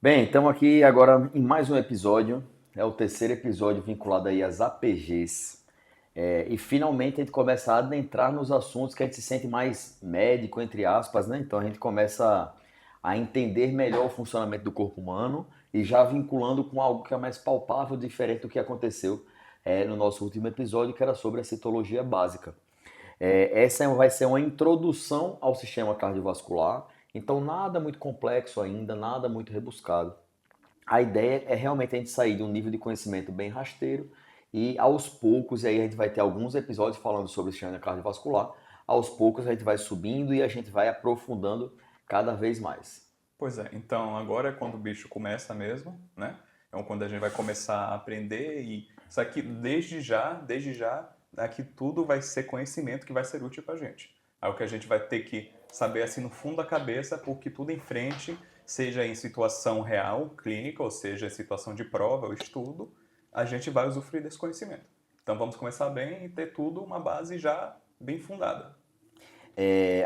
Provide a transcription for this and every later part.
Bem, estamos aqui agora em mais um episódio. É o terceiro episódio vinculado aí às APGs. E finalmente a gente começa a adentrar nos assuntos que a gente se sente mais médico, entre aspas, né? Então a gente começa a entender melhor o funcionamento do corpo humano e já vinculando com algo que é mais palpável, diferente do que aconteceu no nosso último episódio, que era sobre a citologia básica. Essa vai ser uma introdução ao sistema cardiovascular, então nada muito complexo ainda, nada muito rebuscado. A ideia é realmente a gente sair de um nível de conhecimento bem rasteiro e aos poucos, e aí a gente vai ter alguns episódios falando sobre o sistema cardiovascular, aos poucos a gente vai subindo e a gente vai aprofundando cada vez mais. Pois é, então agora é quando o bicho começa mesmo, né? É quando a gente vai começar a aprender e isso aqui desde já, aqui tudo vai ser conhecimento que vai ser útil pra gente. É o que a gente vai ter que saber assim no fundo da cabeça, porque tudo em frente, seja em situação real, clínica, ou seja, em situação de prova ou estudo, a gente vai usufruir desse conhecimento. Então vamos começar bem e ter tudo uma base já bem fundada.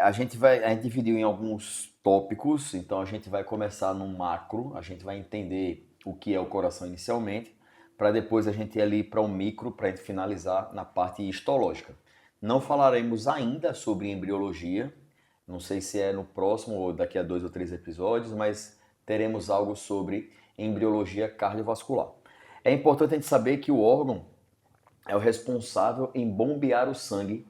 A gente dividiu em alguns tópicos, então a gente vai começar no macro, a gente vai entender o que é o coração inicialmente, para depois a gente ir ali para o micro, para a gente finalizar na parte histológica. Não falaremos ainda sobre embriologia, não sei se é no próximo ou daqui a 2 ou 3 episódios, mas teremos algo sobre embriologia cardiovascular. É importante a gente saber que o órgão é o responsável em bombear o sangue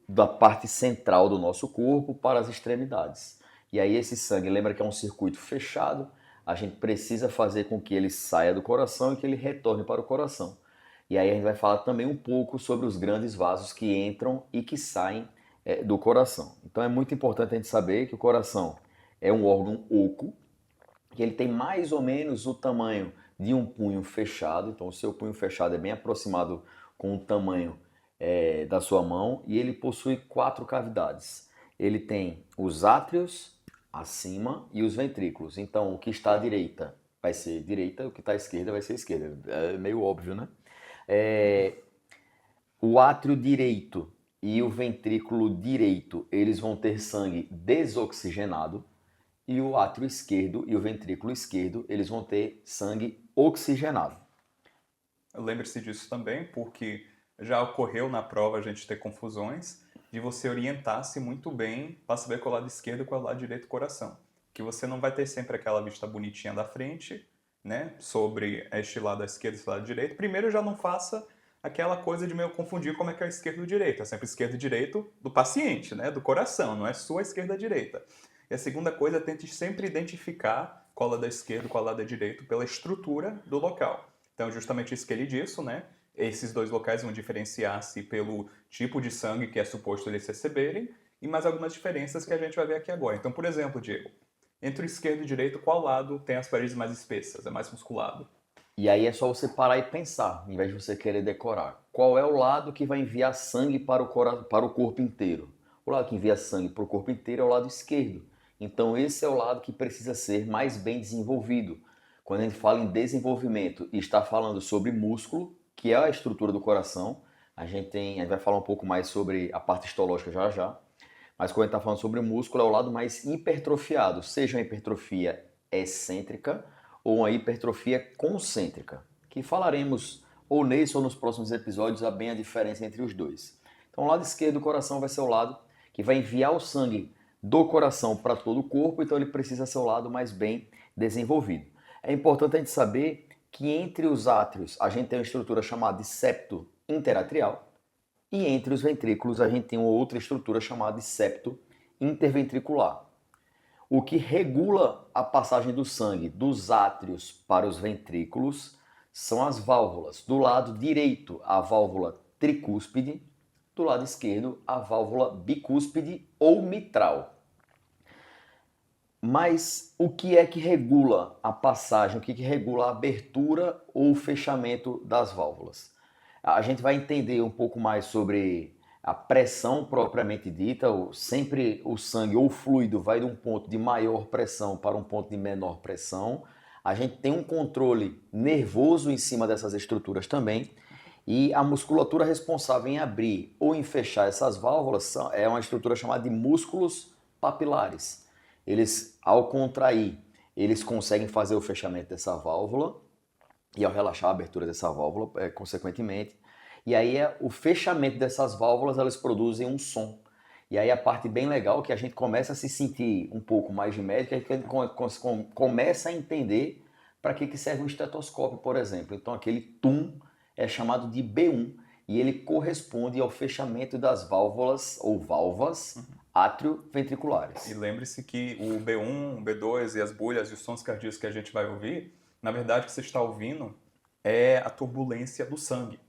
da parte central do nosso corpo para as extremidades. E aí esse sangue, lembra que é um circuito fechado, a gente precisa fazer com que ele saia do coração e que ele retorne para o coração. E aí a gente vai falar também um pouco sobre os grandes vasos que entram e que saem do coração. Então é muito importante a gente saber que o coração é um órgão oco, que ele tem mais ou menos o tamanho de um punho fechado, então o seu punho fechado é bem aproximado com o tamanho da sua mão e ele possui 4 cavidades. Ele tem os átrios acima e os ventrículos. Então o que está à direita vai ser direita, o que está à esquerda vai ser esquerda. É meio óbvio, né? É, o átrio direito e o ventrículo direito, eles vão ter sangue desoxigenado, e o átrio esquerdo e o ventrículo esquerdo, eles vão ter sangue oxigenado. Lembre-se disso também, porque já ocorreu na prova a gente ter confusões de você orientar-se muito bem para saber qual é o lado esquerdo e qual é o lado direito do coração. Que você não vai ter sempre aquela vista bonitinha da frente, né, sobre este lado à esquerda e este lado direito. Primeiro, já não faça aquela coisa de meio confundir como é que é o esquerdo e o direito. É sempre esquerdo e direito do paciente, né, do coração, não é sua esquerda e direita. E a segunda coisa, tente sempre identificar qual é da esquerda e qual é da direita pela estrutura do local. Então, justamente isso que ele disse, né? Esses dois locais vão diferenciar-se pelo tipo de sangue que é suposto eles receberem e mais algumas diferenças que a gente vai ver aqui agora. Então, por exemplo, Diego, entre o esquerdo e o direito, qual lado tem as paredes mais espessas, é mais musculado? E aí é só você parar e pensar, em vez de você querer decorar. Qual é o lado que vai enviar sangue para o corpo inteiro? O lado que envia sangue para o corpo inteiro é o lado esquerdo. Então esse é o lado que precisa ser mais bem desenvolvido. Quando a gente fala em desenvolvimento e está falando sobre músculo, que é a estrutura do coração, a gente vai falar um pouco mais sobre a parte histológica já já, mas quando a gente está falando sobre o músculo, é o lado mais hipertrofiado, seja uma hipertrofia excêntrica ou uma hipertrofia concêntrica, que falaremos ou nesse ou nos próximos episódios bem a diferença entre os dois. Então, o lado esquerdo do coração vai ser o lado que vai enviar o sangue do coração para todo o corpo, então ele precisa ser o lado mais bem desenvolvido. É importante a gente saber que entre os átrios a gente tem uma estrutura chamada de septo interatrial, e entre os ventrículos a gente tem uma outra estrutura chamada de septo interventricular. O que regula a passagem do sangue dos átrios para os ventrículos são as válvulas. Do lado direito, a válvula tricúspide, do lado esquerdo, a válvula bicúspide ou mitral. Mas o que é que regula a passagem? O que regula a abertura ou o fechamento das válvulas? A gente vai entender um pouco mais sobre a pressão propriamente dita. Sempre o sangue ou o fluido vai de um ponto de maior pressão para um ponto de menor pressão. A gente tem um controle nervoso em cima dessas estruturas também. E a musculatura responsável em abrir ou em fechar essas válvulas é uma estrutura chamada de músculos papilares. Eles, ao contrair eles conseguem fazer o fechamento dessa válvula e ao relaxar a abertura dessa válvula, consequentemente. E aí o fechamento dessas válvulas, elas produzem um som. E aí a parte bem legal é que a gente começa a se sentir um pouco mais de médico, a gente começa a entender para que serve um estetoscópio, por exemplo. Então aquele tum é chamado de B1 e ele corresponde ao fechamento das válvulas ou valvas atrioventriculares. E lembre-se que o B1, o B2 e as bolhas e os sons cardíacos que a gente vai ouvir, na verdade o que você está ouvindo é a turbulência do sangue.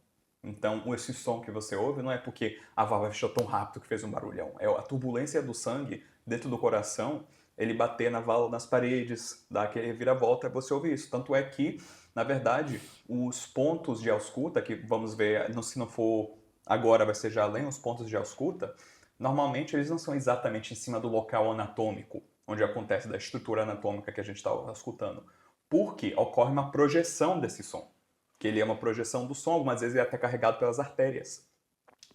Então, esse som que você ouve não é porque a válvula fechou tão rápido que fez um barulhão. É a turbulência do sangue dentro do coração, ele bater na válvula, nas paredes, dá aquele reviravolta, você ouve isso. Tanto é que, na verdade, os pontos de ausculta, que vamos ver, se não for agora, vai ser já além, os pontos de ausculta, normalmente eles não são exatamente em cima do local anatômico, onde acontece da estrutura anatômica que a gente está auscultando. Porque ocorre uma projeção desse som. Que ele é uma projeção do som, algumas vezes ele é até carregado pelas artérias,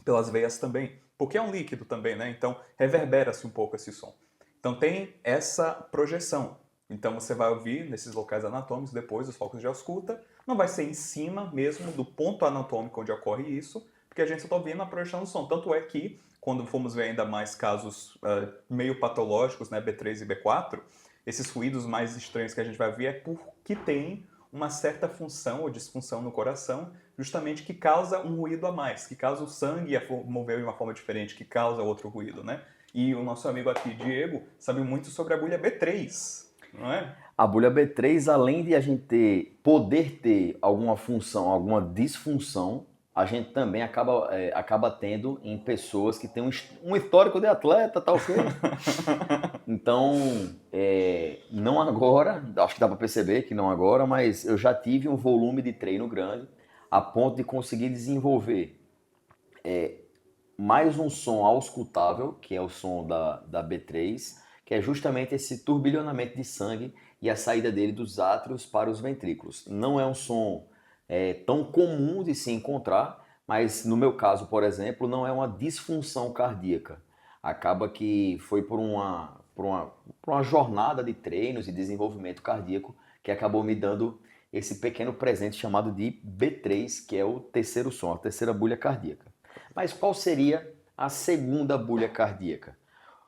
pelas veias também, porque é um líquido também, né? Então reverbera-se um pouco esse som. Então tem essa projeção. Então você vai ouvir nesses locais anatômicos depois os focos de ausculta, não vai ser em cima mesmo do ponto anatômico onde ocorre isso, porque a gente só está ouvindo a projeção do som. Tanto é que, quando formos ver ainda mais casos meio patológicos, né, B3 e B4, esses ruídos mais estranhos que a gente vai ouvir é porque tem uma certa função ou disfunção no coração, justamente que causa um ruído a mais, que causa o sangue mover de uma forma diferente, que causa outro ruído, né? E o nosso amigo aqui, Diego, sabe muito sobre a agulha B3, não é? A agulha B3, além de a gente poder ter alguma função, alguma disfunção, a gente também acaba tendo em pessoas que têm um histórico de atleta, tá ok? Então, não agora, acho que dá para perceber que não agora, mas eu já tive um volume de treino grande a ponto de conseguir desenvolver mais um som auscultável, que é o som da B3, que é justamente esse turbilhonamento de sangue e a saída dele dos átrios para os ventrículos. Não é um som tão comum de se encontrar, mas no meu caso, por exemplo, não é uma disfunção cardíaca. Acaba que foi por uma jornada de treinos e desenvolvimento cardíaco que acabou me dando esse pequeno presente chamado de B3, que é o terceiro som, a terceira bulha cardíaca. Mas qual seria a segunda bulha cardíaca?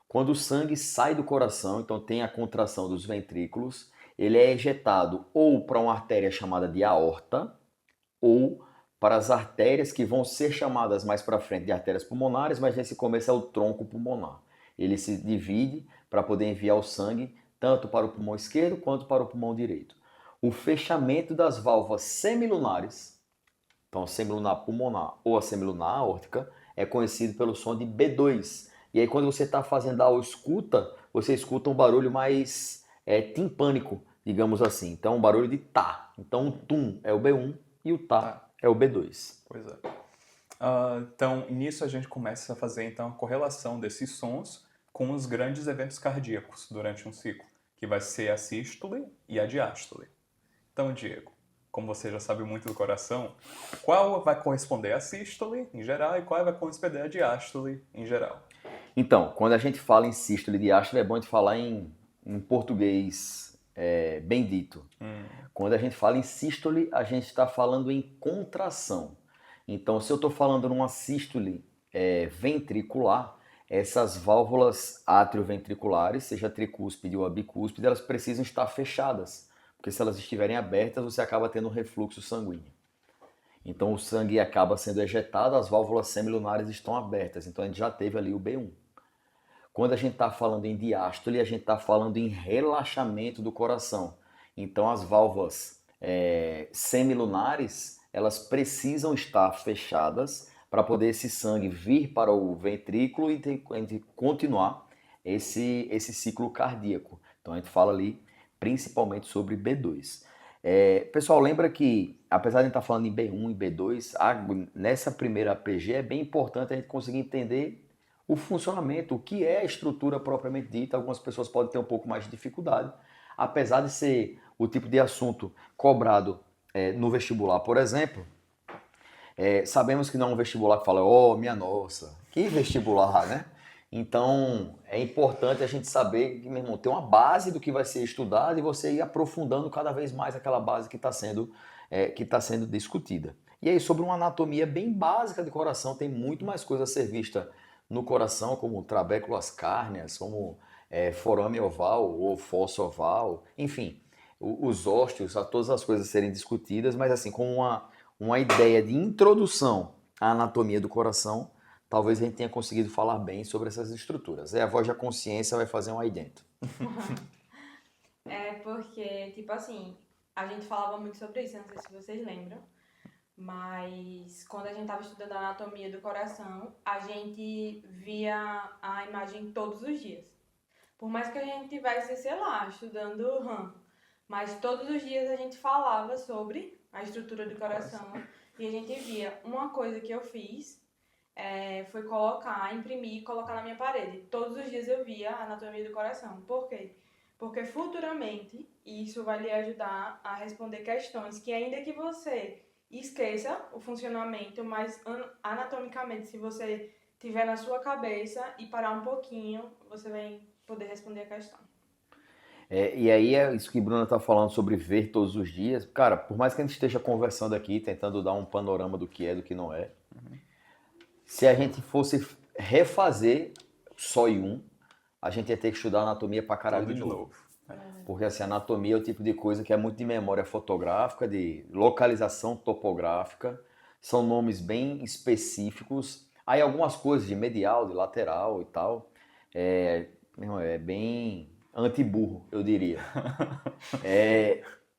Quando o sangue sai do coração, então tem a contração dos ventrículos, ele é ejetado ou para uma artéria chamada de aorta, ou para as artérias que vão ser chamadas mais para frente de artérias pulmonares, mas nesse começo é o tronco pulmonar. Ele se divide para poder enviar o sangue tanto para o pulmão esquerdo quanto para o pulmão direito. O fechamento das válvulas semilunares, então a semilunar pulmonar ou a semilunar aórtica, é conhecido pelo som de B2. E aí quando você está fazendo a escuta, você escuta um barulho mais timpânico, digamos assim. Então um barulho de tá. Então o tum é o B1 e o tá é o B2. Pois é. Então, nisso a gente começa a fazer então, a correlação desses sons com os grandes eventos cardíacos durante um ciclo, que vai ser a sístole e a diástole. Então, Diego, como você já sabe muito do coração, qual vai corresponder à sístole em geral e qual vai corresponder à diástole em geral? Então, quando a gente fala em sístole e diástole, é bom de falar em português bem dito. Quando a gente fala em sístole, a gente está falando em contração. Então, se eu estou falando numa sístole ventricular, essas válvulas atrioventriculares, seja a tricúspide ou a bicúspide, elas precisam estar fechadas, porque se elas estiverem abertas, você acaba tendo um refluxo sanguíneo. Então, o sangue acaba sendo ejetado, as válvulas semilunares estão abertas, então a gente já teve ali o B1. Quando a gente está falando em diástole, a gente está falando em relaxamento do coração. Então, as válvulas semilunares, elas precisam estar fechadas para poder esse sangue vir para o ventrículo e continuar esse ciclo cardíaco. Então, a gente fala ali principalmente sobre B2. Pessoal, lembra que, apesar de a gente estar falando em B1 e B2, nessa primeira APG é bem importante a gente conseguir entender o funcionamento, o que é a estrutura propriamente dita. Algumas pessoas podem ter um pouco mais de dificuldade, apesar de ser o tipo de assunto cobrado no vestibular, por exemplo. Sabemos que não é um vestibular que fala, oh, minha nossa, que vestibular, né? Então, é importante a gente saber que, meu irmão, tem uma base do que vai ser estudado e você ir aprofundando cada vez mais aquela base que tá sendo discutida. E aí, sobre uma anatomia bem básica de coração, tem muito mais coisa a ser vista no coração, como trabéculas cárneas, como forame oval ou fossa oval, enfim, os ósteos, todas as coisas serem discutidas, mas assim, com uma ideia de introdução à anatomia do coração, talvez a gente tenha conseguido falar bem sobre essas estruturas. A voz da consciência vai fazer um aí dentro. É porque, tipo assim, a gente falava muito sobre isso, eu não sei se vocês lembram, mas quando a gente estava estudando a anatomia do coração, a gente via a imagem todos os dias. Por mais que a gente tivesse, sei lá, estudando RAM, mas todos os dias a gente falava sobre a estrutura do coração e a gente via. Uma coisa que eu fiz foi colocar, imprimir e colocar na minha parede. Todos os dias eu via a anatomia do coração. Por quê? Porque futuramente isso vai lhe ajudar a responder questões que, ainda que você esqueça o funcionamento, mas anatomicamente, se você tiver na sua cabeça e parar um pouquinho, você vai poder responder a questão. E aí é isso que Bruna está falando sobre ver todos os dias. Cara, por mais que a gente esteja conversando aqui, tentando dar um panorama do que é, do que não é, se a gente fosse refazer só em um, a gente ia ter que estudar anatomia pra caralho Tudo de de novo. novo. Porque assim, anatomia é o tipo de coisa que é muito de memória fotográfica, de localização topográfica, são nomes bem específicos. Aí algumas coisas de medial, de lateral e tal, é bem anti-burro, eu diria.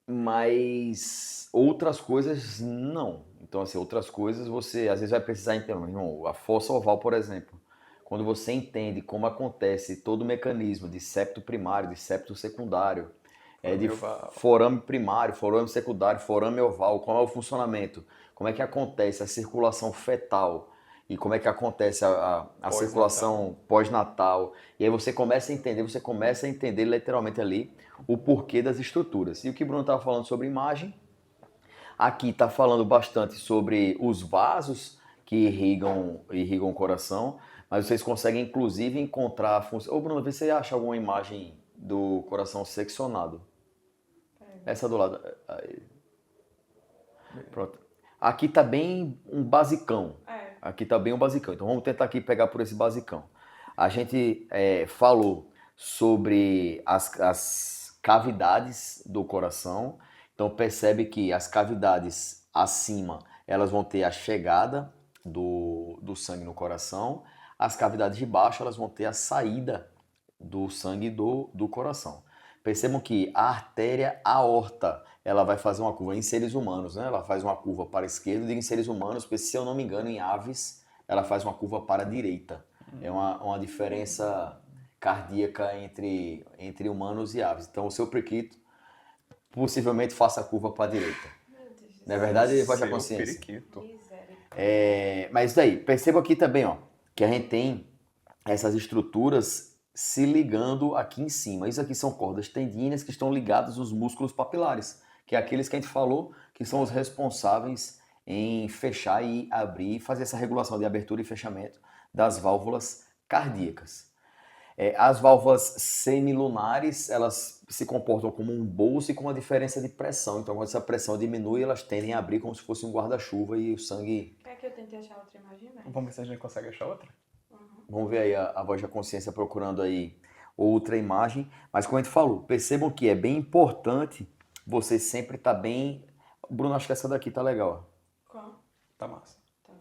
Mas outras coisas não. Então, assim, outras coisas você às vezes vai precisar entender. Meu irmão, a fossa oval, por exemplo, quando você entende como acontece todo o mecanismo de septo primário, de septo secundário, de Forame oval. forame primário, forame secundário, forame oval, qual é o funcionamento, como é que acontece a circulação fetal e como é que acontece a Pós-natal. circulação pós-natal. E aí você começa a entender literalmente ali o porquê das estruturas. E o que o Bruno estava falando sobre imagem, aqui está falando bastante sobre os vasos que irrigam o coração, mas vocês conseguem inclusive encontrar a função. Ô Bruno, vê se você acha alguma imagem do coração seccionado. Essa do lado. Aí, pronto. Aqui tá bem um basicão. Aqui tá bem um basicão. Então vamos tentar aqui pegar por esse basicão. A gente falou sobre as cavidades do coração. Então percebe que as cavidades acima, elas vão ter a chegada do sangue no coração. As cavidades de baixo, elas vão ter a saída do sangue do coração. Percebam que a artéria aorta, ela vai fazer uma curva em seres humanos, né? Ela faz uma curva para a esquerda, digo em seres humanos, porque se eu não me engano, em aves, ela faz uma curva para a direita. É uma diferença cardíaca entre humanos e aves. Então, o seu periquito possivelmente faça a curva para a direita. Não é verdade, voz da Seu consciência? periquito. Mas daí, perceba aqui também, ó, que a gente tem essas estruturas se ligando aqui em cima. Isso aqui são cordas tendíneas que estão ligadas aos músculos papilares, que é aqueles que a gente falou que são os responsáveis em fechar e abrir, fazer essa regulação de abertura e fechamento das válvulas cardíacas. As válvulas semilunares, elas se comportam como um bolso e com uma diferença de pressão. Então, quando essa pressão diminui, elas tendem a abrir como se fosse um guarda-chuva e o sangue... Quer que eu tente achar outra imagem, velho? Vamos ver se a gente consegue achar outra? Vamos ver aí a voz da consciência procurando aí outra imagem. Mas como a gente falou, percebam que é bem importante você sempre estar bem... Bruno, acho que essa daqui tá legal. Qual? Tá massa. Tá.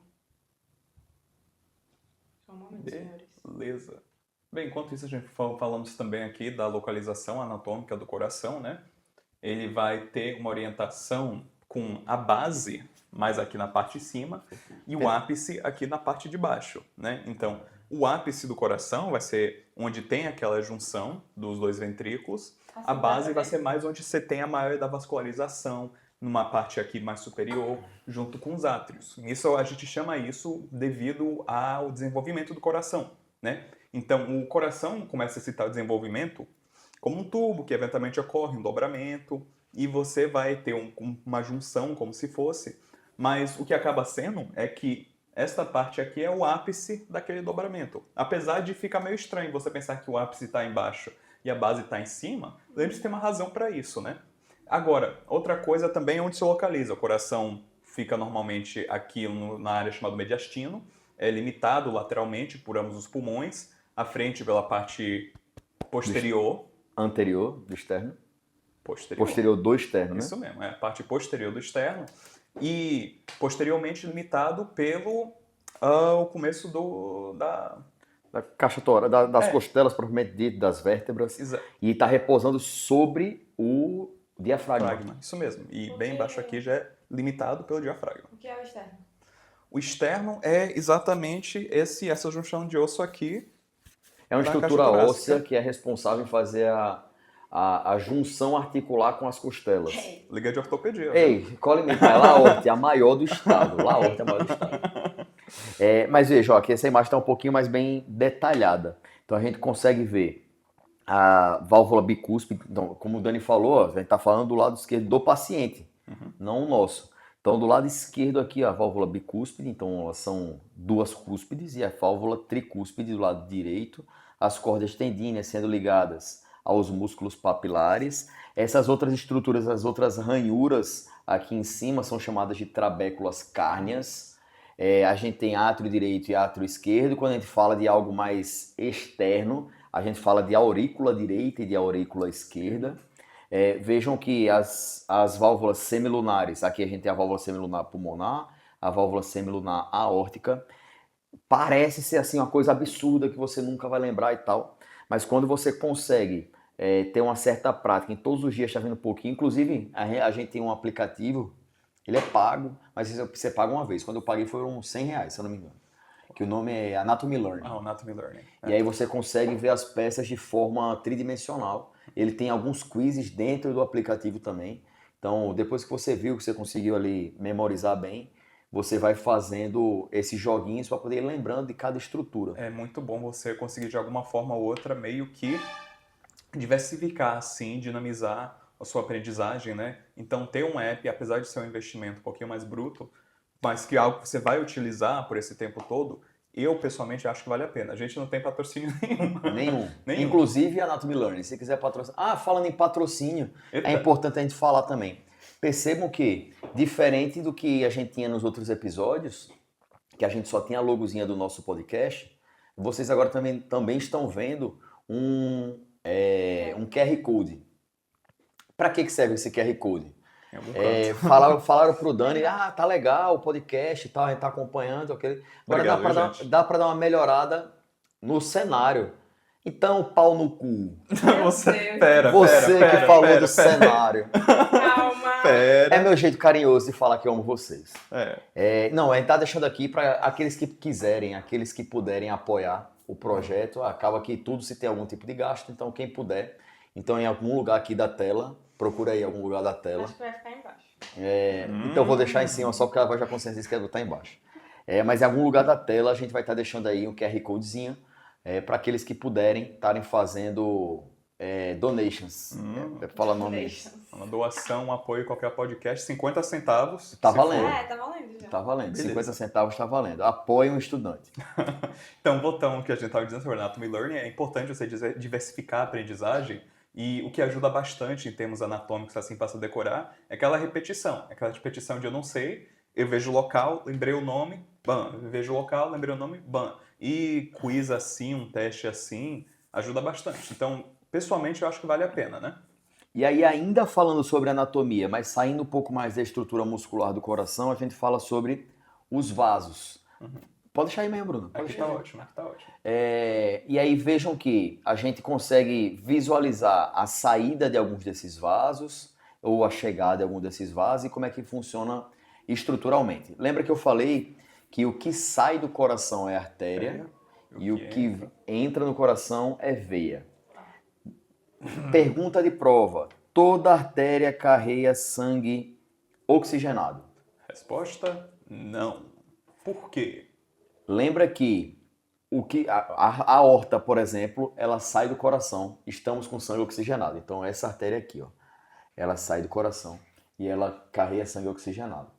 Só um momento, senhores. Beleza. Bem, enquanto isso, a gente falamos também aqui da localização anatômica do coração, né? Ele vai ter uma orientação com a base mais aqui na parte de cima e o ápice aqui na parte de baixo, né? Então, o ápice do coração vai ser onde tem aquela junção dos dois ventrículos. Assim, A base dá pra vai ver? ser mais onde você tem a maior da vascularização, numa parte aqui mais superior, junto com os átrios. Isso a gente chama isso devido ao desenvolvimento do coração, né? Então, o coração começa a citar o desenvolvimento como um tubo que eventualmente ocorre um dobramento e você vai ter uma junção como se fosse, mas o que acaba sendo é que Esta parte aqui é o ápice daquele dobramento. Apesar de ficar meio estranho você pensar que o ápice está embaixo e a base está em cima, lembre-se que tem uma razão para isso, né? Agora, outra coisa também é onde se localiza. O coração fica normalmente aqui na área chamada mediastino, é limitado lateralmente por ambos os pulmões, à frente pela parte posterior. Anterior do externo. Posterior. Posterior do externo, né? Isso mesmo, é a parte posterior do externo. E posteriormente limitado pelo o começo Da caixa torácica, das costelas, propriamente dito, das vértebras. E está repousando sobre o diafragma. Isso mesmo. E bem embaixo aqui já é limitado pelo diafragma. O que é o externo? O externo é exatamente essa junção de osso aqui. É uma da estrutura caixa torácica. óssea que é responsável em fazer a junção articular com as costelas. Liga de ortopedia. Ei, colhe-me, é a aorta, é a maior do estado. A aorta é a maior do estado. Mas veja, ó, aqui essa imagem está um pouquinho mais bem detalhada. Então a gente consegue ver a válvula bicúspide. Então, como o Dani falou, ó, a gente está falando do lado esquerdo do paciente, não o nosso. Então do lado esquerdo aqui a válvula bicúspide, então elas são duas cúspides, e a válvula tricúspide do lado direito, as cordas tendíneas sendo ligadas aos músculos papilares. Essas outras estruturas, as outras ranhuras aqui em cima são chamadas de trabéculas cárneas. A gente tem átrio direito e átrio esquerdo. Quando a gente fala de algo mais externo, a gente fala de aurícula direita e de aurícula esquerda. Vejam que as válvulas semilunares, aqui a gente tem a válvula semilunar pulmonar, a válvula semilunar aórtica. Parece ser assim uma coisa absurda que você nunca vai lembrar e tal, mas quando você consegue ter uma certa prática, em todos os dias está vendo um pouquinho, inclusive a gente tem um aplicativo, ele é pago, mas você paga uma vez. Quando eu paguei foram R$100, se eu não me engano, que o nome é Anatomy Learning. Anatomy Learning. E aí você consegue ver as peças de forma tridimensional. Ele tem alguns quizzes dentro do aplicativo também. Então, depois que você viu que você conseguiu ali memorizar bem, você vai fazendo esses joguinhos para poder ir lembrando de cada estrutura. É muito bom você conseguir de alguma forma ou outra meio que diversificar, assim, dinamizar a sua aprendizagem, né? Então, ter um app, apesar de ser um investimento um pouquinho mais bruto, mas que é algo que você vai utilizar por esse tempo todo, eu, pessoalmente, acho que vale a pena. A gente não tem patrocínio nenhum. Nenhum. Inclusive a Anatomy Learning, se quiser patrocinar. Falando em patrocínio, Eita. é importante a gente falar também. Percebam que, diferente do que a gente tinha nos outros episódios, que a gente só tinha a logozinha do nosso podcast, vocês agora também estão vendo um QR Code. Para que serve esse QR Code? Falaram pro Dani, tá legal o podcast e tal, a gente tá acompanhando. Agora dá para dar uma melhorada no cenário. Então, pau no cu. Você que falou do cenário. Calma. É meu jeito carinhoso de falar que eu amo vocês. Não, a gente tá deixando aqui para aqueles que quiserem, aqueles que puderem apoiar o projeto. Acaba que tudo se tem algum tipo de gasto, então quem puder. Então, em algum lugar aqui da tela, procura aí algum lugar da tela. Acho que vai ficar embaixo. Então eu vou deixar em cima só porque a voz da consciência diz que ela tá embaixo. Mas em algum lugar da tela a gente vai estar deixando aí um QR Codezinho para aqueles que puderem estarem fazendo donations. Fala nome. Uma doação, um apoio, qualquer podcast, 50 centavos. Tá valendo. Tá valendo já. Tá valendo. Beleza. 50 centavos tá valendo. Apoie um estudante. Então, voltando ao que a gente estava dizendo sobre Anatomy Learning, é importante você diversificar a aprendizagem. E o que ajuda bastante em termos anatômicos, assim, para você decorar, é aquela repetição. Aquela repetição de eu não sei, eu vejo o local, lembrei o nome, bam. Eu vejo o local, lembrei o nome, bam. E quiz assim, um teste assim, ajuda bastante. Então, pessoalmente, eu acho que vale a pena, né? E aí, ainda falando sobre anatomia, mas saindo um pouco mais da estrutura muscular do coração, a gente fala sobre os vasos. Pode deixar aí mesmo, Bruno. Pode Aqui deixar tá aí. ótimo, aqui tá ótimo. E aí vejam que a gente consegue visualizar a saída de alguns desses vasos ou a chegada de algum desses vasos e como é que funciona estruturalmente. Lembra que eu falei que o que sai do coração é artéria e o que entra no coração é veia. Pergunta de prova. Toda artéria carrega sangue oxigenado? Resposta, não. Por quê? Lembra que a aorta, por exemplo, ela sai do coração. Estamos com sangue oxigenado. Então essa artéria aqui, ó, ela sai do coração e ela carrega sangue oxigenado.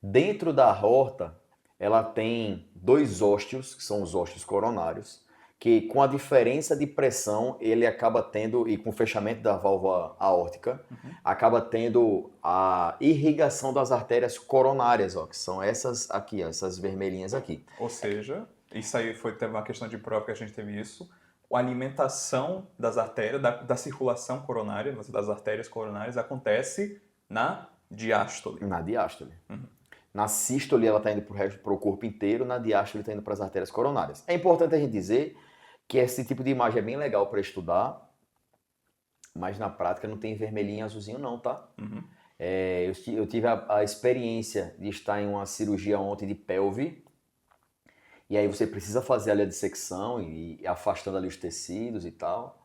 Dentro da aorta ela tem dois ósteos, que são os ósteos coronários, que com a diferença de pressão, ele acaba tendo, e com o fechamento da válvula aórtica, acaba tendo a irrigação das artérias coronárias, ó, que são essas aqui, ó, essas vermelhinhas aqui. Ou seja, isso aí teve uma questão de prova que a gente teve isso. A alimentação das artérias, da circulação coronária, das artérias coronárias, acontece na diástole. Na diástole. Na sístole ela está indo para o corpo inteiro, na diástole está indo para as artérias coronárias. É importante a gente dizer que esse tipo de imagem é bem legal para estudar, mas na prática não tem vermelhinho e azulzinho não, tá? Eu tive a experiência de estar em uma cirurgia ontem de pelve, e aí você precisa fazer ali a dissecção e afastando ali os tecidos e tal.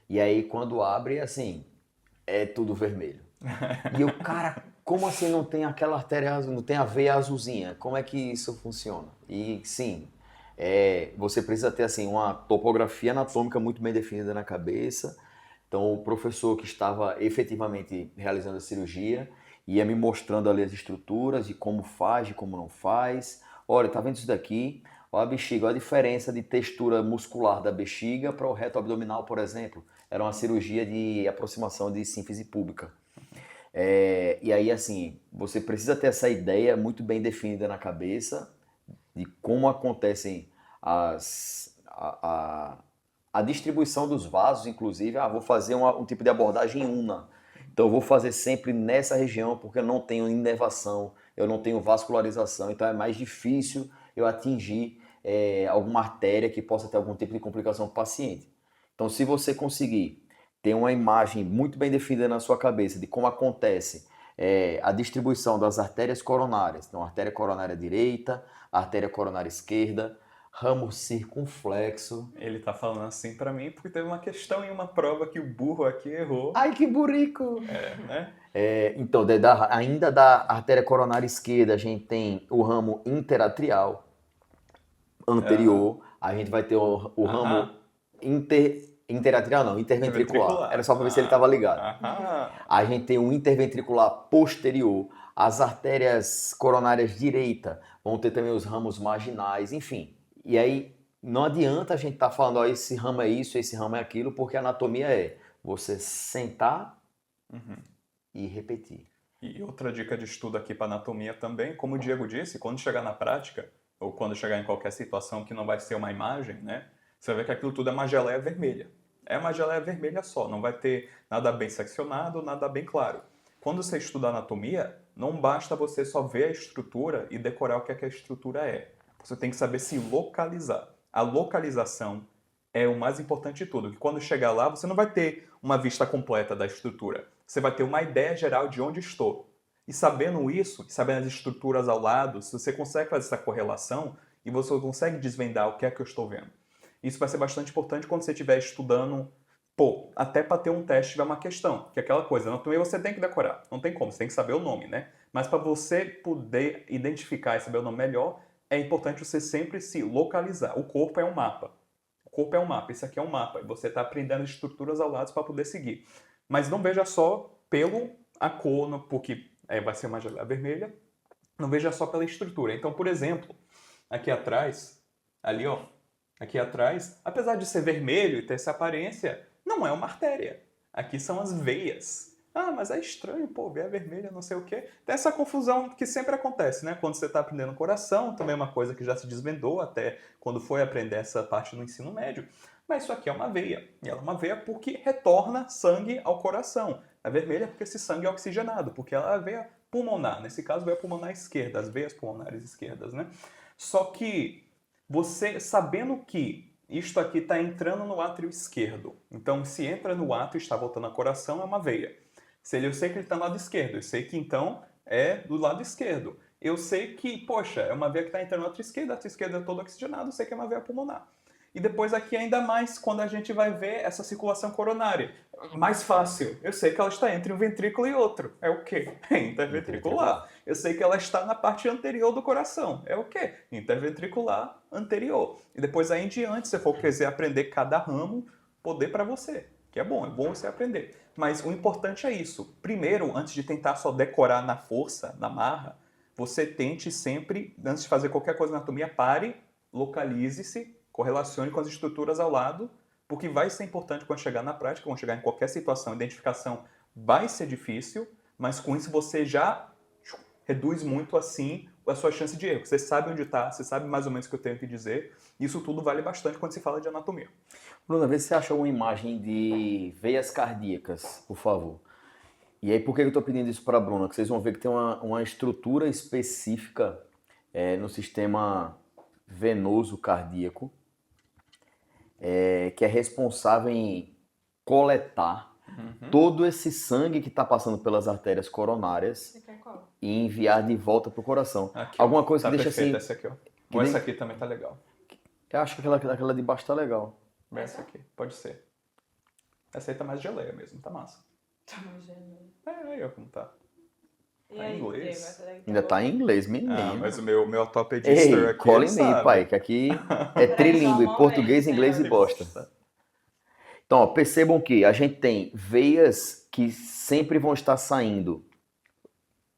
E aí quando abre, assim, é tudo vermelho. E o cara, como assim não tem aquela artéria azul, não tem a veia azulzinha? Como é que isso funciona? E sim, você precisa ter assim uma topografia anatômica muito bem definida na cabeça. Então o professor que estava efetivamente realizando a cirurgia ia me mostrando ali as estruturas, de como faz, de como não faz. Olha, tá vendo isso daqui? Olha a bexiga, olha a diferença de textura muscular da bexiga para o reto abdominal, por exemplo. Era uma cirurgia de aproximação de sínfise púbica. E aí, assim, você precisa ter essa ideia muito bem definida na cabeça de como acontecem a distribuição dos vasos, inclusive. Vou fazer um tipo de abordagem una. Então, eu vou fazer sempre nessa região, porque eu não tenho inervação, eu não tenho vascularização, então é mais difícil eu atingir alguma artéria que possa ter algum tipo de complicação para o paciente. Então, se você conseguir ter uma imagem muito bem definida na sua cabeça de como acontece a distribuição das artérias coronárias, então artéria coronária direita, artéria coronária esquerda, ramo circunflexo. Ele tá falando assim pra mim porque teve uma questão em uma prova que o burro aqui errou. Ai, que burrico! Né? Então, ainda da artéria coronária esquerda, a gente tem o ramo interatrial anterior, a gente vai ter o ramo interatrial não, interventricular. Era só para ver se ele estava ligado. A gente tem o interventricular posterior, as artérias coronárias direita, vão ter também os ramos marginais, enfim. E aí não adianta a gente estar falando, esse ramo é isso, esse ramo é aquilo, porque a anatomia é você sentar e repetir. E outra dica de estudo aqui para anatomia também, como o Diego disse, quando chegar na prática, ou quando chegar em qualquer situação que não vai ser uma imagem, né? Você vai ver que aquilo tudo é uma geleia vermelha. É uma geleia vermelha só, não vai ter nada bem seccionado, nada bem claro. Quando você estuda anatomia, não basta você só ver a estrutura e decorar o que a estrutura é. Você tem que saber se localizar. A localização é o mais importante de tudo, que quando chegar lá, você não vai ter uma vista completa da estrutura. Você vai ter uma ideia geral de onde estou. E sabendo isso, sabendo as estruturas ao lado, se você consegue fazer essa correlação e você consegue desvendar o que é que eu estou vendo. Isso vai ser bastante importante quando você estiver estudando, até para ter um teste tiver uma questão, que é aquela coisa, anatomia você tem que decorar, não tem como, você tem que saber o nome, né? Mas para você poder identificar e saber o nome melhor, é importante você sempre se localizar. O corpo é um mapa. O corpo é um mapa, esse aqui é um mapa, e você está aprendendo as estruturas ao lado para poder seguir. Mas não veja só a cor, porque vai ser uma geleia vermelha, não veja só pela estrutura. Então, por exemplo, aqui atrás, ali ó, aqui atrás, apesar de ser vermelho e ter essa aparência, não é uma artéria. Aqui são as veias. Mas é estranho, veia vermelha, não sei o quê. Tem essa confusão que sempre acontece, né? Quando você está aprendendo coração, também é uma coisa que já se desvendou até quando foi aprender essa parte no ensino médio. Mas isso aqui é uma veia. E ela é uma veia porque retorna sangue ao coração. A vermelha é porque esse sangue é oxigenado, porque ela é a veia pulmonar. Nesse caso, a veia pulmonar esquerda, as veias pulmonares esquerdas, né? Só que você, sabendo que isto aqui está entrando no átrio esquerdo, então se entra no átrio e está voltando ao coração, é uma veia. Eu sei que ele está no lado esquerdo, eu sei que então é do lado esquerdo. Eu sei que, é uma veia que está entrando no átrio esquerdo é todo oxigenado, eu sei que é uma veia pulmonar. E depois aqui ainda mais quando a gente vai ver essa circulação coronária. Mais fácil. Eu sei que ela está entre um ventrículo e outro. É o quê? Interventricular. Eu sei que ela está na parte anterior do coração. É o quê? Interventricular anterior. E depois aí em diante, se for quiser aprender cada ramo, poder para você. Que é bom você aprender. Mas o importante é isso. Primeiro, antes de tentar só decorar na força, na marra, você tente sempre, antes de fazer qualquer coisa na anatomia, pare, localize-se, correlacione com as estruturas ao lado, porque vai ser importante quando chegar na prática, quando chegar em qualquer situação, a identificação vai ser difícil, mas com isso você já reduz muito assim a sua chance de erro. Você sabe onde está, você sabe mais ou menos o que eu tenho que dizer. Isso tudo vale bastante quando se fala de anatomia. Bruna, vê se você acha uma imagem de veias cardíacas, por favor. E aí, por que eu estou pedindo isso para a Bruna? Que vocês vão ver que tem uma estrutura específica no sistema venoso cardíaco, que é responsável em coletar todo esse sangue que está passando pelas artérias coronárias Você quer qual? e enviar de volta para o coração. Aqui, Alguma coisa tá que deixa perfeita assim... essa aqui, ó. Ou essa aqui também tá legal. Eu acho que aquela de baixo tá legal. Essa aqui, pode ser. Essa aí tá mais geleia mesmo, tá massa. Aí, ó, como tá. E Tá aí, em inglês. Diego, essa daí Ainda tá em inglês, menino. Mas o meu ortopedista Ei, aqui, cola ele em mim, sabe. pai, que aqui é trilingue, Só português, momento, inglês e né? bosta. Então, ó, percebam que a gente tem veias que sempre vão estar saindo.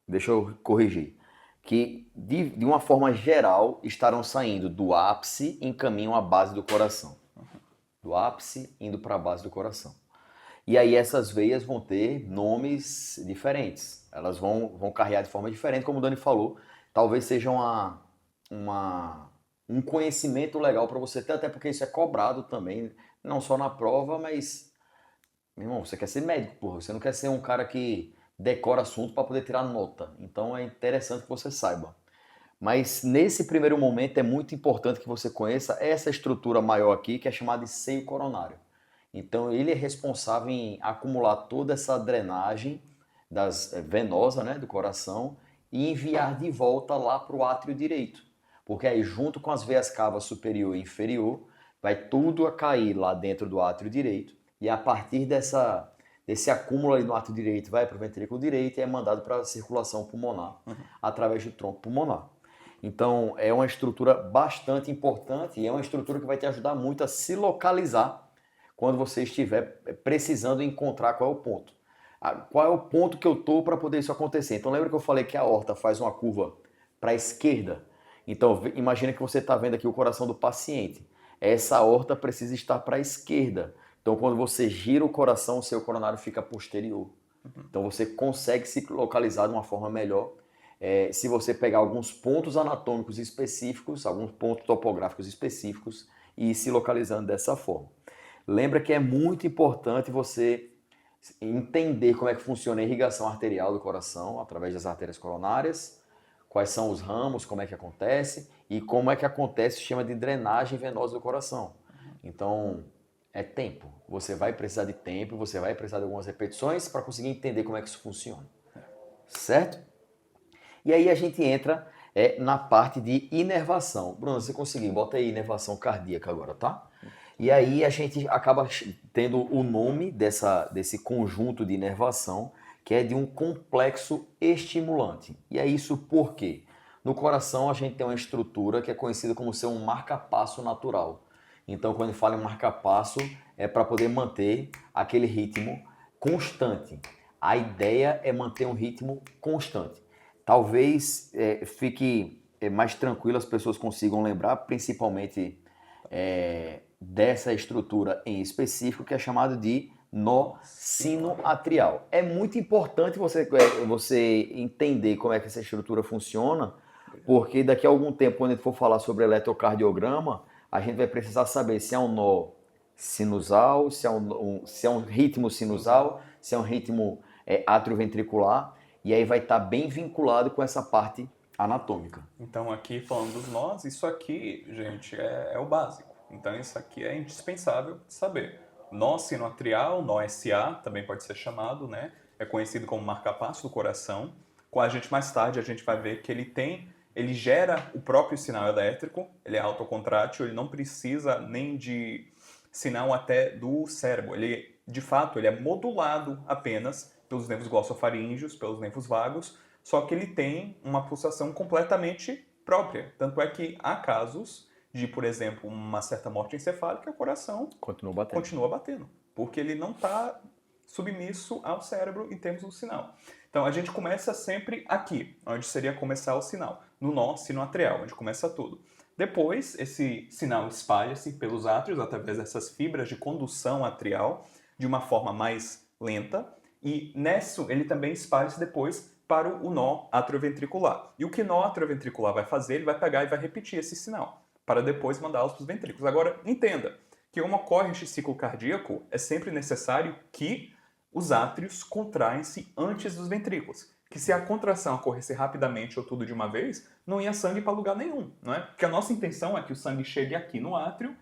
Deixa eu corrigir. Que, de uma forma geral, estarão saindo do ápice em caminho à base do coração. Do ápice indo para a base do coração. E aí essas veias vão ter nomes diferentes. Elas vão carregar de forma diferente, como o Dani falou. Talvez seja um conhecimento legal para você ter, até porque isso é cobrado também, não só na prova, mas, meu irmão, você quer ser médico, porra. Você não quer ser um cara que decora assunto para poder tirar nota. Então é interessante que você saiba. Mas nesse primeiro momento é muito importante que você conheça essa estrutura maior aqui, que é chamada de seio coronário. Então ele é responsável em acumular toda essa drenagem venosa, né, do coração e enviar de volta lá para o átrio direito. Porque aí junto com as veias cavas superior e inferior, vai tudo a cair lá dentro do átrio direito e a partir desse acúmulo ali no átrio direito vai para o ventrículo direito e é mandado para a circulação pulmonar através do tronco pulmonar. Então é uma estrutura bastante importante e é uma estrutura que vai te ajudar muito a se localizar quando você estiver precisando encontrar qual é o ponto. Qual é o ponto que eu estou para poder isso acontecer? Então lembra que eu falei que a aorta faz uma curva para a esquerda? Então imagina que você está vendo aqui o coração do paciente. Essa aorta precisa estar para a esquerda. Então quando você gira o coração, o seu coronário fica posterior. Então você consegue se localizar de uma forma melhor. Se você pegar alguns pontos anatômicos específicos, alguns pontos topográficos específicos e ir se localizando dessa forma. Lembra que é muito importante você entender como é que funciona a irrigação arterial do coração através das artérias coronárias, quais são os ramos, como é que acontece e como é que acontece o sistema de drenagem venosa do coração. Então, é tempo. Você vai precisar de tempo, você vai precisar de algumas repetições para conseguir entender como é que isso funciona. Certo? E aí a gente entra na parte de inervação. Bruno, você conseguiu? Bota aí inervação cardíaca agora, tá? E aí a gente acaba tendo o nome desse conjunto de inervação, que é de um complexo estimulante. E é isso por quê? No coração a gente tem uma estrutura que é conhecida como ser um marca-passo natural. Então quando a gente fala em marca-passo é para poder manter aquele ritmo constante. A ideia é manter um ritmo constante. Talvez fique mais tranquilo, as pessoas consigam lembrar, principalmente dessa estrutura em específico, que é chamado de nó sinoatrial. É muito importante você entender como é que essa estrutura funciona, porque daqui a algum tempo, quando a gente for falar sobre eletrocardiograma, a gente vai precisar saber se é um nó sinusal, se é um ritmo sinusal, se é um ritmo atrioventricular, e aí vai estar bem vinculado com essa parte anatômica. Então aqui falando dos nós, isso aqui, gente, é o básico. Então isso aqui é indispensável de saber. Nó sinoatrial, nó SA, também pode ser chamado, né? É conhecido como marca-passo do coração. Com a gente mais tarde a gente vai ver que ele gera o próprio sinal elétrico, ele é autocontrátil, ele não precisa nem de sinal até do cérebro. Ele, de fato, ele é modulado apenas pelos nervos glossofaríngeos, pelos nervos vagos, só que ele tem uma pulsação completamente própria. Tanto é que há casos de, por exemplo, uma certa morte encefálica, o coração continua batendo. Porque ele não está submisso ao cérebro em termos do sinal. Então a gente começa sempre aqui, onde seria começar o sinal, no nó sinoatrial, onde começa tudo. Depois, esse sinal espalha-se pelos átrios através dessas fibras de condução atrial de uma forma mais lenta, e nisso ele também espalha-se depois para o nó atrioventricular. E o que o nó atrioventricular vai fazer? Ele vai pegar e vai repetir esse sinal, para depois mandá-los para os ventrículos. Agora, entenda que como ocorre este ciclo cardíaco, é sempre necessário que os átrios contraem-se antes dos ventrículos. Que se a contração ocorresse rapidamente ou tudo de uma vez, não ia sangue para lugar nenhum, não é? Porque a nossa intenção é que o sangue chegue aqui no átrio,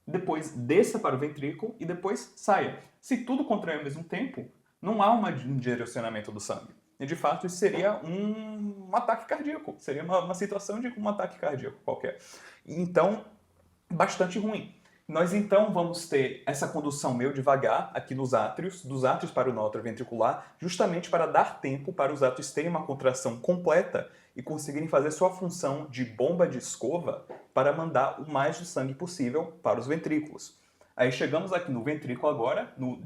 depois desça para o ventrículo e depois saia. Se tudo contrai ao mesmo tempo, não há um direcionamento do sangue. E de fato isso seria um ataque cardíaco, seria uma situação de um ataque cardíaco qualquer. Então, bastante ruim. Nós então vamos ter essa condução meio devagar aqui nos átrios, dos átrios para o nó atrioventricular, justamente para dar tempo para os átrios terem uma contração completa e conseguirem fazer sua função de bomba de escova para mandar o mais de sangue possível para os ventrículos. Aí chegamos aqui no ventrículo agora, no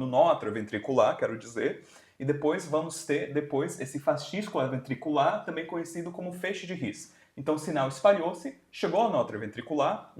nó atrioventricular, quero dizer, e depois vamos ter esse fascículo ventricular, também conhecido como feixe de His. Então o sinal espalhou-se, chegou ao nó atrioventricular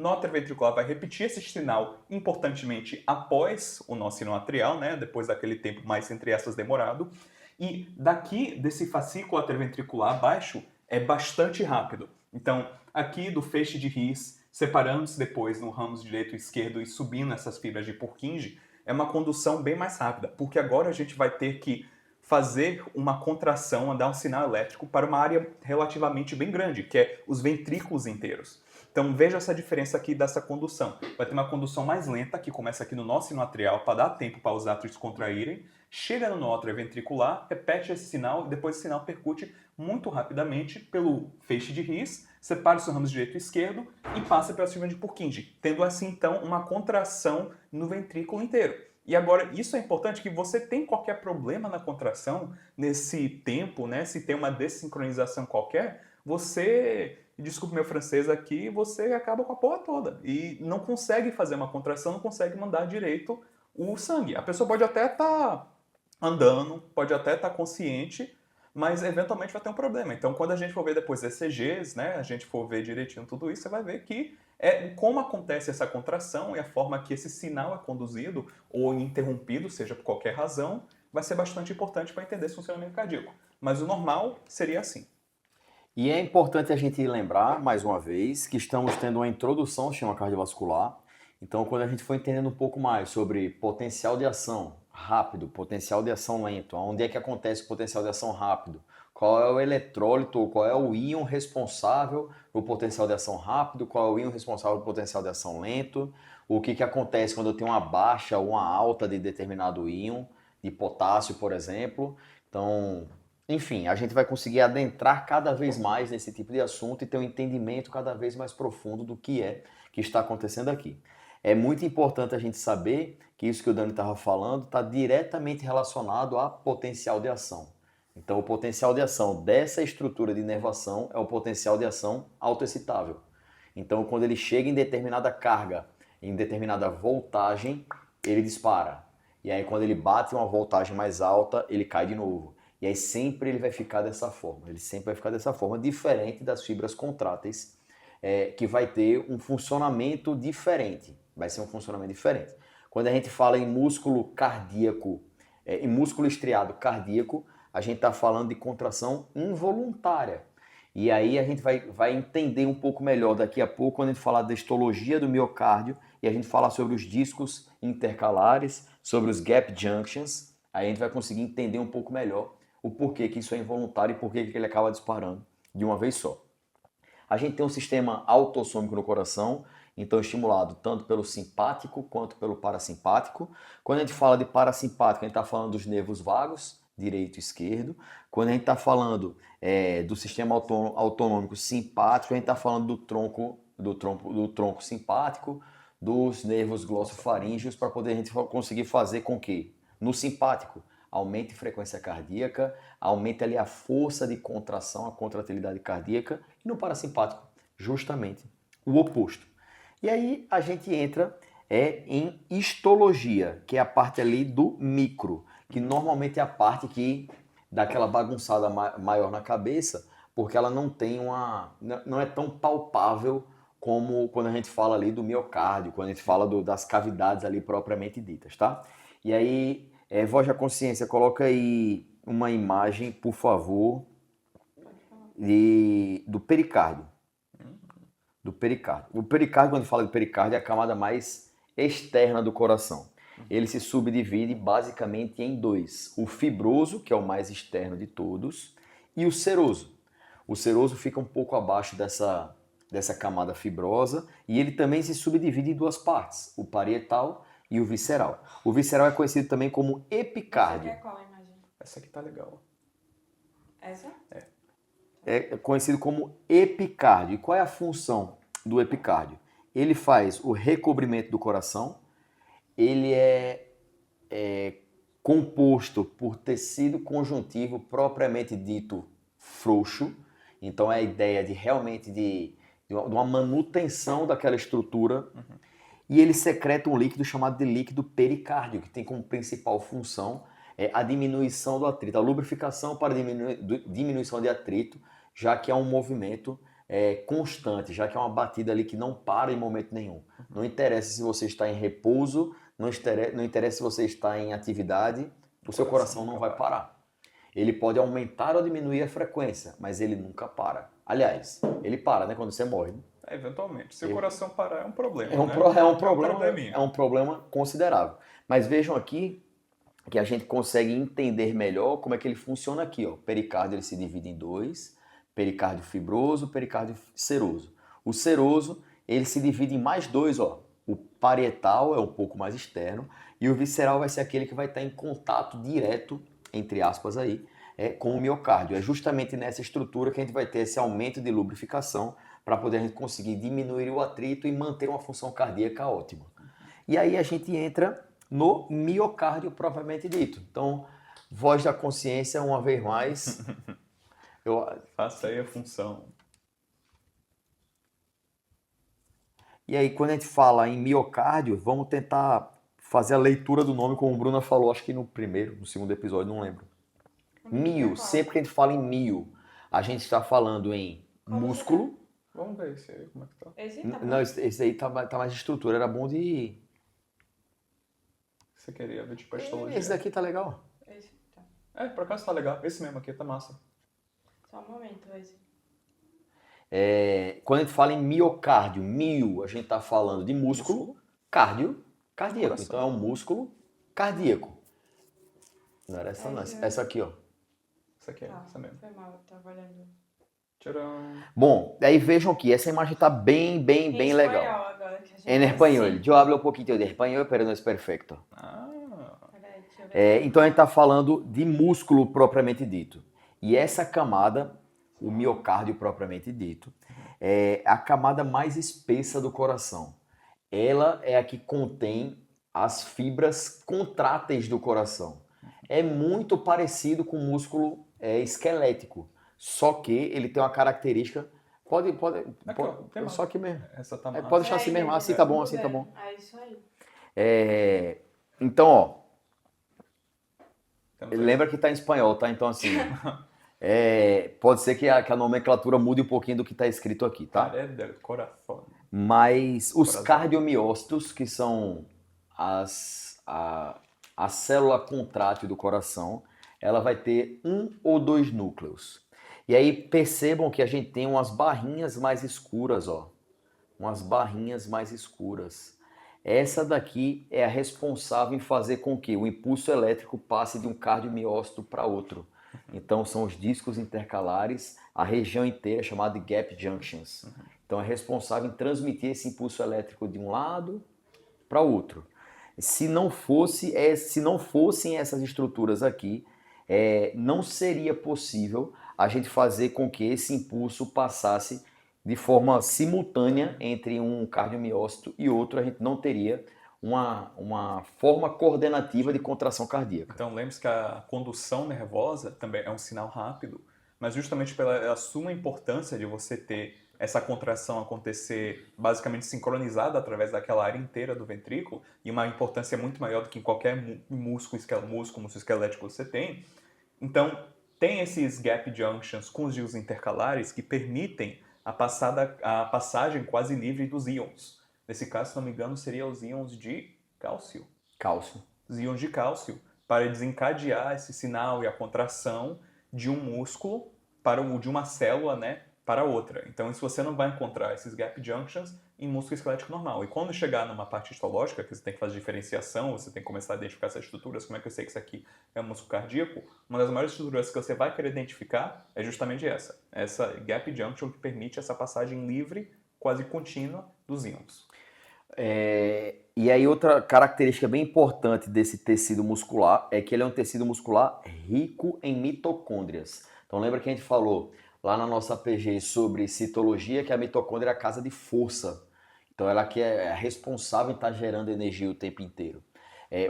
vai repetir esse sinal importantemente após o nó sinoatrial, né, depois daquele tempo mais, entre aspas, demorado, e daqui desse fascículo atrioventricular abaixo é bastante rápido. Então aqui do feixe de His, separando-se depois no ramos direito e esquerdo e subindo essas fibras de Purkinje, é uma condução bem mais rápida, porque agora a gente vai ter que fazer uma contração, mandar um sinal elétrico para uma área relativamente bem grande, que é os ventrículos inteiros. Então veja essa diferença aqui dessa condução. Vai ter uma condução mais lenta, que começa aqui no nó sinoatrial, para dar tempo para os átrios contraírem, chega no nó atrioventricular, repete esse sinal, e depois esse sinal percute muito rapidamente pelo feixe de His, separa os ramos direito e esquerdo e passa pela fibra de Purkinje, tendo assim então uma contração no ventrículo inteiro. E agora, isso é importante, que você tem qualquer problema na contração, nesse tempo, né? Se tem uma desincronização qualquer, você, desculpe meu francês aqui, você acaba com a porra toda. E não consegue fazer uma contração, não consegue mandar direito o sangue. A pessoa pode até estar andando, pode até estar consciente, mas eventualmente vai ter um problema. Então, quando a gente for ver depois ECGs, né, a gente for ver direitinho tudo isso, você vai ver que como acontece essa contração e a forma que esse sinal é conduzido ou interrompido, seja por qualquer razão, vai ser bastante importante para entender esse funcionamento cardíaco. Mas o normal seria assim. E é importante a gente lembrar, mais uma vez, que estamos tendo uma introdução ao sistema cardiovascular. Então, quando a gente for entendendo um pouco mais sobre potencial de ação rápido, potencial de ação lento, onde é que acontece o potencial de ação rápido, qual é o eletrólito, qual é o íon responsável pelo potencial de ação rápido, qual é o íon responsável pelo potencial de ação lento, o que acontece quando eu tenho uma baixa ou uma alta de determinado íon, de potássio, por exemplo. Então, enfim, a gente vai conseguir adentrar cada vez mais nesse tipo de assunto e ter um entendimento cada vez mais profundo do que está acontecendo aqui. É muito importante a gente saber que isso que o Dani estava falando está diretamente relacionado a potencial de ação. Então, o potencial de ação dessa estrutura de inervação é o potencial de ação autoexcitável. Então, quando ele chega em determinada carga, em determinada voltagem, ele dispara. E aí, quando ele bate uma voltagem mais alta, ele cai de novo. E aí, sempre ele vai ficar dessa forma. Ele sempre vai ficar dessa forma, diferente das fibras contráteis, que vai ter um funcionamento diferente. Vai ser um funcionamento diferente. Quando a gente fala em músculo cardíaco, em músculo estriado cardíaco, a gente está falando de contração involuntária. E aí a gente vai entender um pouco melhor daqui a pouco quando a gente falar da histologia do miocárdio e a gente falar sobre os discos intercalares, sobre os gap junctions. Aí a gente vai conseguir entender um pouco melhor o porquê que isso é involuntário e porquê que ele acaba disparando de uma vez só. A gente tem um sistema autossômico no coração, então estimulado tanto pelo simpático quanto pelo parasimpático. Quando a gente fala de parasimpático, a gente está falando dos nervos vagos, direito e esquerdo. Quando a gente está falando do sistema autonômico simpático, a gente está falando do tronco simpático, dos nervos glossofaríngeos, para poder a gente conseguir fazer com que, no simpático, aumente a frequência cardíaca, aumente ali a força de contração, a contratilidade cardíaca, e no parasimpático, justamente o oposto. E aí a gente entra é em histologia, que é a parte ali do micro, que normalmente é a parte que dá aquela bagunçada maior na cabeça, porque ela não tem não é tão palpável como quando a gente fala ali do miocárdio, quando a gente fala das cavidades ali propriamente ditas, tá? E aí, voz da consciência, coloca aí uma imagem, por favor, do pericárdio. Do pericárdio. O pericárdio, quando fala de pericárdio, é a camada mais externa do coração. Ele se subdivide basicamente em dois. O fibroso, que é o mais externo de todos, e o seroso. O seroso fica um pouco abaixo dessa camada fibrosa e ele também se subdivide em duas partes, o parietal e o visceral. O visceral é conhecido também como epicárdio. Essa aqui é qual, imagem? Essa aqui tá legal. Essa? É conhecido como epicárdio. E qual é a função do epicárdio? Ele faz o recobrimento do coração, ele é composto por tecido conjuntivo propriamente dito frouxo, então é a ideia de realmente de uma manutenção daquela estrutura, e ele secreta um líquido chamado de líquido pericárdio, que tem como principal função a diminuição do atrito, a lubrificação para diminuição de atrito, já que é um movimento constante, já que é uma batida ali que não para em momento nenhum. Não interessa se você está em repouso, não interessa se você está em atividade, o seu coração não vai parar. Ele pode aumentar ou diminuir a frequência, mas ele nunca para. Aliás, ele para, né, quando você morre. Né? Eventualmente. Se o coração parar, é um problema, É um problema considerável. Mas vejam aqui que a gente consegue entender melhor como é que ele funciona aqui. Ó. O pericárdio ele se divide em dois, pericárdio fibroso, pericárdio seroso. O seroso ele se divide em mais dois. Ó. O parietal é um pouco mais externo e o visceral vai ser aquele que vai estar em contato direto, entre aspas, aí, com o miocárdio. É justamente nessa estrutura que a gente vai ter esse aumento de lubrificação para poder a gente conseguir diminuir o atrito e manter uma função cardíaca ótima. E aí a gente entra no miocárdio propriamente dito. Então, voz da consciência, uma vez mais. Faça aí a função. E aí, quando a gente fala em miocárdio, vamos tentar fazer a leitura do nome, como o Bruna falou, acho que no segundo episódio, não lembro. Mio, sempre que a gente fala em mio, a gente está falando em músculo. Vamos ver esse aí, como é que tá. Esse tá Não, esse aí tá mais de estrutura, era bom de... Você queria ver tipo a histologia? Esse daqui tá legal. Esse tá. Por acaso tá legal. Esse mesmo aqui tá massa. Só um momento, esse. Quando a gente fala em miocárdio, mio, a gente está falando de músculo, cardíaco. Coração. Então é um músculo cardíaco. Não era essa não, essa aqui, ó. Essa aqui é essa mesmo. Foi mal, eu tava olhando. Tcharam. Bom, aí vejam que essa imagem está bem legal. Agora, que a gente En español, yo hablo un poquito de español, pero no es perfecto. Peraí, deixa eu ver. Então a gente está falando de músculo propriamente dito. E essa camada, o miocárdio propriamente dito, é a camada mais espessa do coração. Ela é a que contém as fibras contráteis do coração. É muito parecido com o músculo esquelético, só que ele tem uma característica... Pode só aqui mesmo. Essa tá massa. Pode deixar assim mesmo, assim tá bom, assim tá bom. É isso aí. Então, ó, Temos aí. lembra que tá em espanhol, tá? Então, assim, pode ser que a nomenclatura mude um pouquinho do que tá escrito aqui, tá? Pared del corazón. Mas os Coração. cardiomiócitos, que são a célula contrátil do coração, ela vai ter 1 ou 2 núcleos. E aí percebam que a gente tem umas barrinhas mais escuras, ó. Umas barrinhas mais escuras. Essa daqui é a responsável em fazer com que o impulso elétrico passe de um cardiomiócito para outro. Então são os discos intercalares, a região inteira chamada de gap junctions. Então é responsável em transmitir esse impulso elétrico de um lado para o outro. Se não fossem essas estruturas aqui, não seria possível a gente fazer com que esse impulso passasse de forma simultânea entre um cardiomiócito e outro. A gente não teria uma forma coordenativa de contração cardíaca. Então lembre-se que a condução nervosa também é um sinal rápido, mas justamente pela sua importância de você ter essa contração acontecer basicamente sincronizada através daquela área inteira do ventrículo, e uma importância muito maior do que em qualquer músculo esquelético que você tem. Então, tem esses gap junctions com os íons intercalares que permitem a passagem quase livre dos íons. Nesse caso, se não me engano, seriam os íons de cálcio. Cálcio. Os íons de cálcio, para desencadear esse sinal e a contração de um músculo de uma célula, né, para outra. Então, isso você não vai encontrar esses gap junctions em músculo esquelético normal. E quando chegar numa parte histológica, que você tem que fazer diferenciação, você tem que começar a identificar essas estruturas, como é que eu sei que isso aqui é um músculo cardíaco? Uma das maiores estruturas que você vai querer identificar é justamente essa gap junction que permite essa passagem livre, quase contínua, dos íons. E aí outra característica bem importante desse tecido muscular é que ele é um tecido muscular rico em mitocôndrias. Então lembra que a gente falou lá na nossa PG sobre citologia que a mitocôndria é a casa de força. Então ela que é responsável em estar gerando energia o tempo inteiro.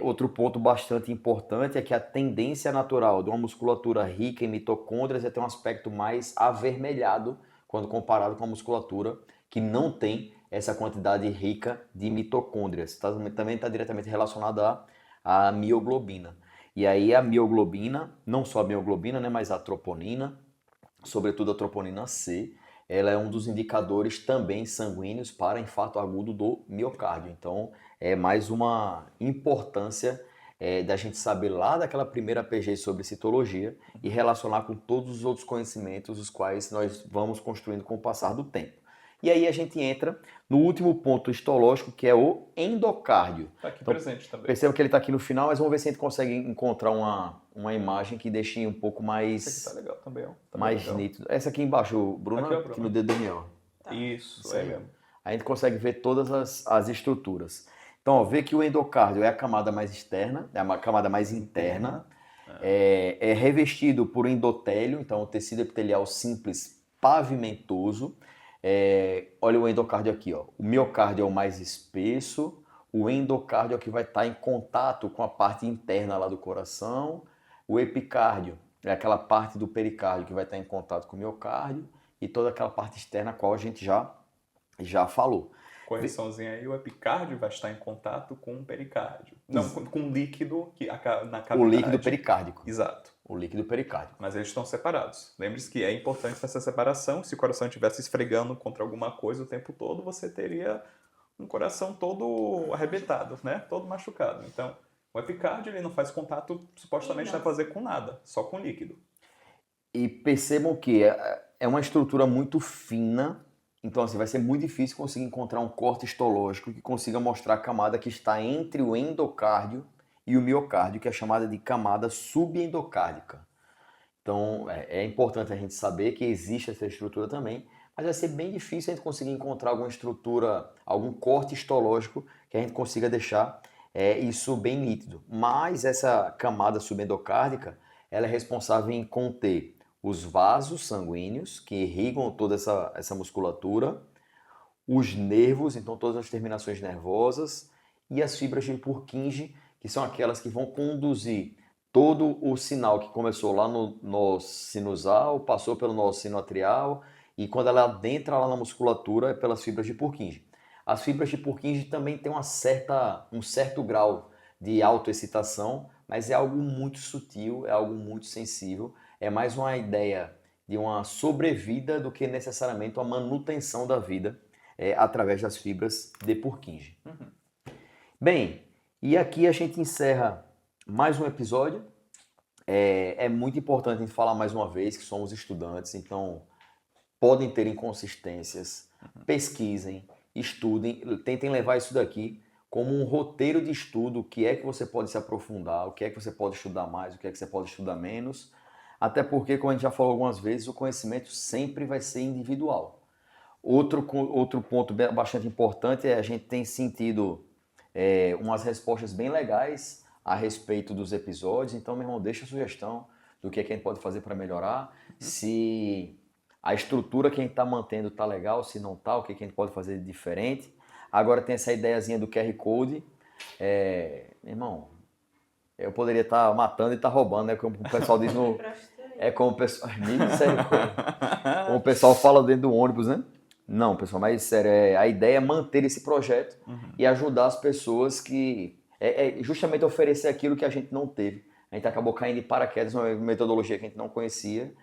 Outro ponto bastante importante é que a tendência natural de uma musculatura rica em mitocôndrias é ter um aspecto mais avermelhado quando comparado com a musculatura que não tem essa quantidade rica de mitocôndrias. Também está diretamente relacionada à mioglobina. E aí a mioglobina, não só a mioglobina, né, mas a troponina, sobretudo a troponina C, ela é um dos indicadores também sanguíneos para infarto agudo do miocárdio. Então, é mais uma importância da gente saber lá daquela primeira PG sobre citologia e relacionar com todos os outros conhecimentos os quais nós vamos construindo com o passar do tempo. E aí a gente entra no último ponto histológico, que é o endocárdio. Está aqui então, presente também. Perceba que ele está aqui no final, mas vamos ver se a gente consegue encontrar uma imagem que deixe um pouco mais... Essa aqui tá legal também, ó. Tá mais legal. nítido. Essa aqui embaixo, Bruna, Aqui, ó, Bruna. aqui no dedo do Daniel. Tá. Isso aí mesmo. A gente consegue ver todas as estruturas. Então, ó, vê que o endocárdio é a camada mais externa, é a camada mais interna. É revestido por endotélio, então o tecido epitelial simples pavimentoso. Olha o endocárdio aqui, ó. O miocárdio é o mais espesso, o endocárdio é o que vai estar em contato com a parte interna lá do coração, o epicárdio é aquela parte do pericárdio que vai estar em contato com o miocárdio e toda aquela parte externa a qual a gente já falou. Correçãozinha aí, o epicárdio vai estar em contato com o pericárdio. Não, com o líquido na cavidade. O líquido pericárdico. Exato. O líquido pericárdico. Mas eles estão separados. Lembre-se que é importante essa separação. Se o coração estivesse esfregando contra alguma coisa o tempo todo, você teria um coração todo arrebentado, né? Todo machucado. Então, o epicárdio ele não faz contato, supostamente não vai fazer com nada, só com líquido. E percebam que é uma estrutura muito fina, então assim, vai ser muito difícil conseguir encontrar um corte histológico que consiga mostrar a camada que está entre o endocárdio e o miocárdio, que é chamada de camada subendocárdica. Então é importante a gente saber que existe essa estrutura também, mas vai ser bem difícil a gente conseguir encontrar alguma estrutura, algum corte histológico que a gente consiga deixar isso bem nítido. Mas essa camada subendocárdica, ela é responsável em conter os vasos sanguíneos que irrigam toda essa musculatura, os nervos, então todas as terminações nervosas, e as fibras de Purkinje, que são aquelas que vão conduzir todo o sinal que começou lá no nó sinusal, passou pelo nó sinoatrial, e quando ela adentra lá na musculatura é pelas fibras de Purkinje. As fibras de Purkinje também têm um certo grau de autoexcitação, mas é algo muito sutil, é algo muito sensível, é mais uma ideia de uma sobrevida do que necessariamente uma manutenção da vida através das fibras de Purkinje. Uhum. Bem, e aqui a gente encerra mais um episódio. É muito importante a gente falar mais uma vez que somos estudantes, então podem ter inconsistências, pesquisem, estudem, tentem levar isso daqui como um roteiro de estudo, o que é que você pode se aprofundar, o que é que você pode estudar mais, o que é que você pode estudar menos, até porque, como a gente já falou algumas vezes, o conhecimento sempre vai ser individual. Outro ponto bastante importante é a gente tem sentido umas respostas bem legais a respeito dos episódios, então, meu irmão, deixa a sugestão do que é que a gente pode fazer para melhorar, se a estrutura que a gente está mantendo está legal, se não está, o que a gente pode fazer de diferente. Agora tem essa ideiazinha do QR Code. Meu irmão, eu poderia estar matando e estar roubando, né? Como o pessoal diz no... como o pessoal... como o pessoal fala dentro do ônibus, né? Não, pessoal, mas sério, a ideia é manter esse projeto e ajudar as pessoas que... É justamente oferecer aquilo que a gente não teve. A gente acabou caindo em paraquedas, uma metodologia que a gente não conhecia.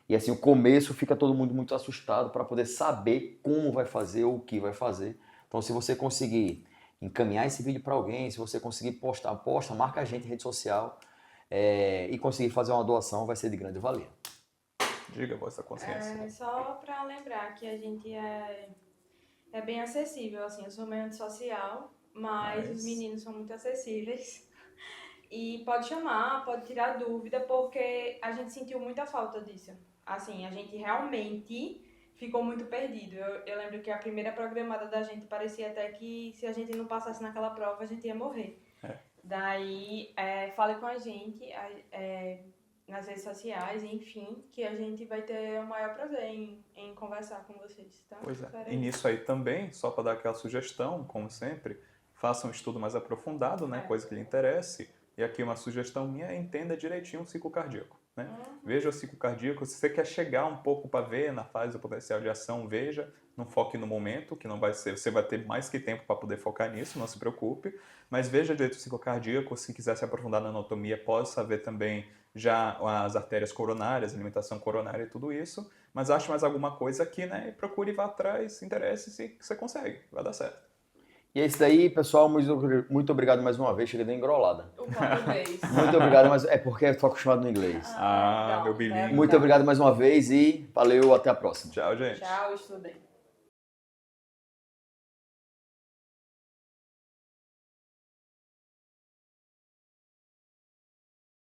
E assim, o começo fica todo mundo muito assustado para poder saber como vai fazer ou o que vai fazer. Então, se você conseguir encaminhar esse vídeo para alguém, se você conseguir posta, marca a gente em rede social e conseguir fazer uma doação, vai ser de grande valia. Diga, voz da consciência. Só para lembrar que a gente é bem acessível, assim, eu sou meio antissocial, mas os meninos são muito acessíveis. E pode chamar, pode tirar dúvida, porque a gente sentiu muita falta disso. Assim, a gente realmente ficou muito perdido. Eu lembro que a primeira programada da gente parecia até que se a gente não passasse naquela prova, a gente ia morrer. Daí, fale com a gente nas redes sociais, enfim, que a gente vai ter o maior prazer em conversar com vocês, tá? Pois é. E nisso aí também, só para dar aquela sugestão, como sempre, faça um estudo mais aprofundado, né? Coisa que lhe interesse. E aqui uma sugestão minha, entenda direitinho o ciclo cardíaco. Né? Veja o ciclo cardíaco, se você quer chegar um pouco para ver na fase do potencial de ação, veja, não foque no momento, que não vai ser, você vai ter mais que tempo para poder focar nisso, não se preocupe, mas veja direito o ciclo cardíaco, se quiser se aprofundar na anatomia, possa ver também já as artérias coronárias, alimentação coronária e tudo isso, mas ache mais alguma coisa aqui, né, e procure, vá atrás, interesse-se, que você consegue, vai dar certo. E é isso daí, pessoal. Muito obrigado mais uma vez. Cheguei dando engrolada. O português. Muito obrigado, mas é porque eu tô acostumado no inglês. Meu bilíngue. Muito obrigado mais uma vez e valeu, até a próxima. Tchau, gente. Tchau, estudem.